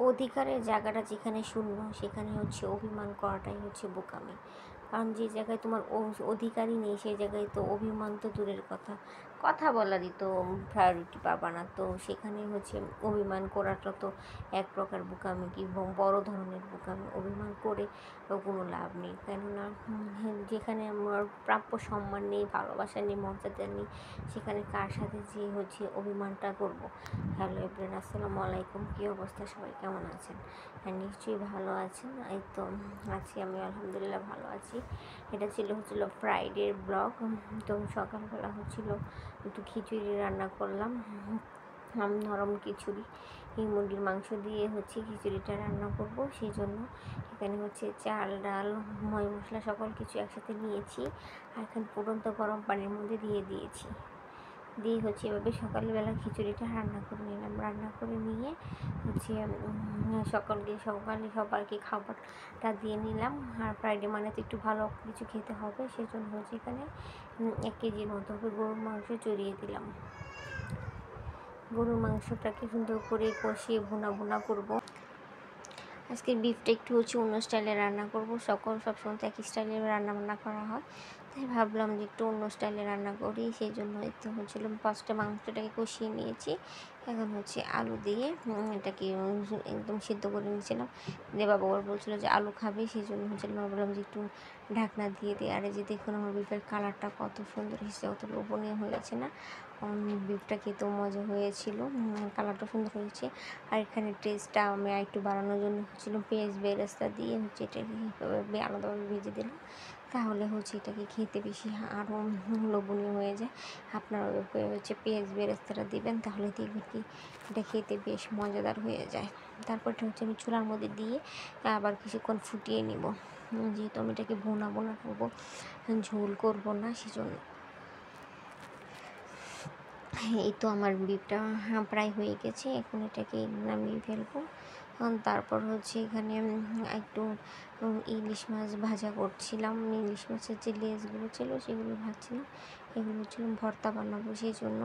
অধিকারের জায়গাটা যেখানে শূন্য সেখানে হচ্ছে অভিমান করাটাই হচ্ছে বোকামি। কারণ যে জায়গায় তোমার অধিকারই নেই সেই জায়গায় তো অভিমান তো দূরের কথা, কথা বলারই তো প্রায়োরিটি পাবা না। তো সেখানে হচ্ছে অভিমান করাটা তো এক প্রকার বোকামি, কি বড় ধরনের বোকামি। অভিমান করে কোনো লাভ নেই, কেননা যেখানে আমার প্রাপ্য সম্মান নেই, ভালোবাসা নেই, মর্যাদা নেই, সেখানে কার সাথে যে হচ্ছে অভিমানটা করব। হ্যালো এভরিওয়ান, আসসালামু আলাইকুম। কী অবস্থা, সবাই কেমন আছেন? হ্যাঁ, নিশ্চয়ই ভালো আছেন। এই তো আছি, আমি আলহামদুলিল্লাহ ভালো আছি। এটা হচ্ছিল ফ্রাইডের ব্লগ। তো সকালবেলা একটু খিচুড়ি রান্না করলাম, নরম খিচুড়ি। এই মুরগির মাংস দিয়ে খিচুড়িটা রান্না করব, সেই জন্য এখানে চাল, ডাল, ময় মশলা সকল কিছু একসাথে নিয়েছি। আর এখানে ফুটন্ত গরম পানির মধ্যে দিয়ে দিয়েছি। দিয়ে এভাবে সকালবেলা খিচুড়িটা রান্না করে নিলাম। রান্না করে নিয়ে সকালে সবাইকে খাবারটা দিয়ে নিলাম। আর ফ্রাইডে মানে তো একটু ভালো কিছু খেতে হবে, সেজন্য এখানে 1 কেজির মতো গরুর মাংস চড়িয়ে দিলাম। গরুর মাংসটাকে সুন্দর করে কষিয়ে ভুনা করব। আজকের বিফটা একটু অন্য স্টাইলে রান্না করব। সবসময় তো একই স্টাইলে রান্না করা হয়, তাই ভাবলাম যে একটু অন্য স্টাইলে রান্না করি। সেই জন্য ফার্স্টে মাংসটাকে কষিয়ে নিয়েছি। এখন আলু দিয়ে এটাকে একদম সিদ্ধ করে নিয়েছিলাম। দিয়ে বাবা আবার বলছিল যে আলু খাবে, সেই জন্য ভাবলাম যে একটু ঢাকনা দিয়ে দিই। আর এই যে দেখুন আমার বিফের কালারটা কত সুন্দর এসেছে, কত লোভনীয় হয়েছে না? বিফটা খেতেও মজা হয়েছিল, কালারটা সুন্দর হয়েছে। আর এখানে টেস্টটা আমি একটু বাড়ানোর জন্য পেঁয়াজ বেরেস্তা দিয়ে এটাকে আলাদাভাবে ভেজে দিলাম। তাহলে এটাকে খেতে বেশি আরও লোভনীয় হয়ে যায়। আপনারা পেঁয়াজ বেরেস্তাটা দিবেন, তাহলে দেখবেন কি এটা খেতে বেশ মজাদার হয়ে যায়। তারপর এটা আমি চুলার মধ্যে দিয়ে আবার কিছুক্ষণ ফুটিয়ে নিব, যেহেতু আমি এটাকে বোনা করবো, ঝোল করব না, সেজন্য। এই তো আমার বিফটা প্রায় হয়ে গেছে, এখন এটাকে নামিয়ে ফেলবো। তারপর এখানে একটু ইলিশ মাছ ভাজা করছিলাম। ইলিশ মাছের যে লেজগুলো ছিল সেগুলো ভাজছিলাম। এগুলো ভর্তা বানাবো, সেই জন্য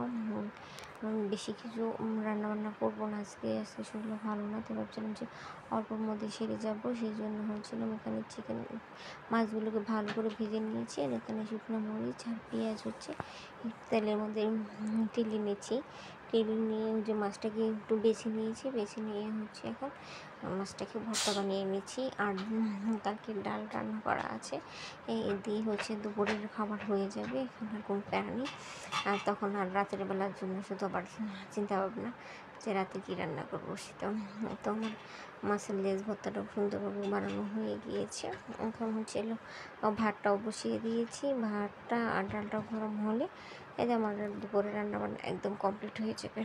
বেশি কিছু রান্নাবান্না করবো না আজকে শরীরও ভালো না, তো ভাবছিলাম যে অল্পর মধ্যে সেরে যাবো। সেই জন্য এখানে মাছগুলোকে ভালো করে ভেজে নিয়েছি। আর এখানে শুকনো মরিচ আর পেঁয়াজ তেলের মধ্যে টেলে নিয়েছি। টেলে নিয়ে মাছটাকে একটু বেছে নিয়েছি, বেছে নিয়ে এখন মাছটাকে ভর্তা বানিয়ে নিয়েছি। আর কালকে ডাল রান্না করা আছে, এই দিয়ে দুপুরের খাবার হয়ে যাবে, এখন আর কোনো প্যারা নেই। আর তখন আর রাতের বেলার জন্য শুধু আবার চিন্তা ভাবনা যে রাতে কী রান্না করবো। সেটা তো আমার মাছের লেজ ভর্তাটাও সুন্দরভাবে বানানো হয়ে গিয়েছে। এখন ভাতটাও বসিয়ে দিয়েছি। ভাতটা আর ডালটাও গরম হলে এতে আমার দুপুরে রান্নাবান্না একদম কমপ্লিট হয়ে যাবে।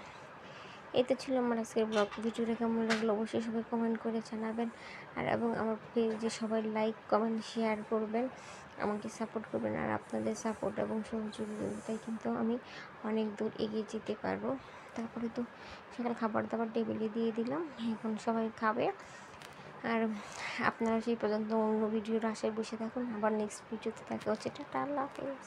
এই তো ছিল আমার আজকের ব্লগ। ভিডিওটা কেমন লাগলো অবশ্যই সবাই কমেন্ট করে জানাবেন। এবং আমার পেজে সবাই লাইক, কমেন্ট, শেয়ার করবেন, আমাকে সাপোর্ট করবেন। আর আপনাদের সাপোর্ট এবং সহযোগিতায় কিন্তু আমি অনেক দূর এগিয়ে যেতে পারবো। তারপরে তো সকাল খাবার দাবার টেবিলে দিয়ে দিলাম, এখন সবাই খাবে। আর আপনারা সেই পর্যন্ত অন্য ভিডিওর আশায় বসে থাকুন। আবার নেক্সট ভিডিওতে দেখা হচ্ছে। টাটা, আল্লাহ হাফেজ।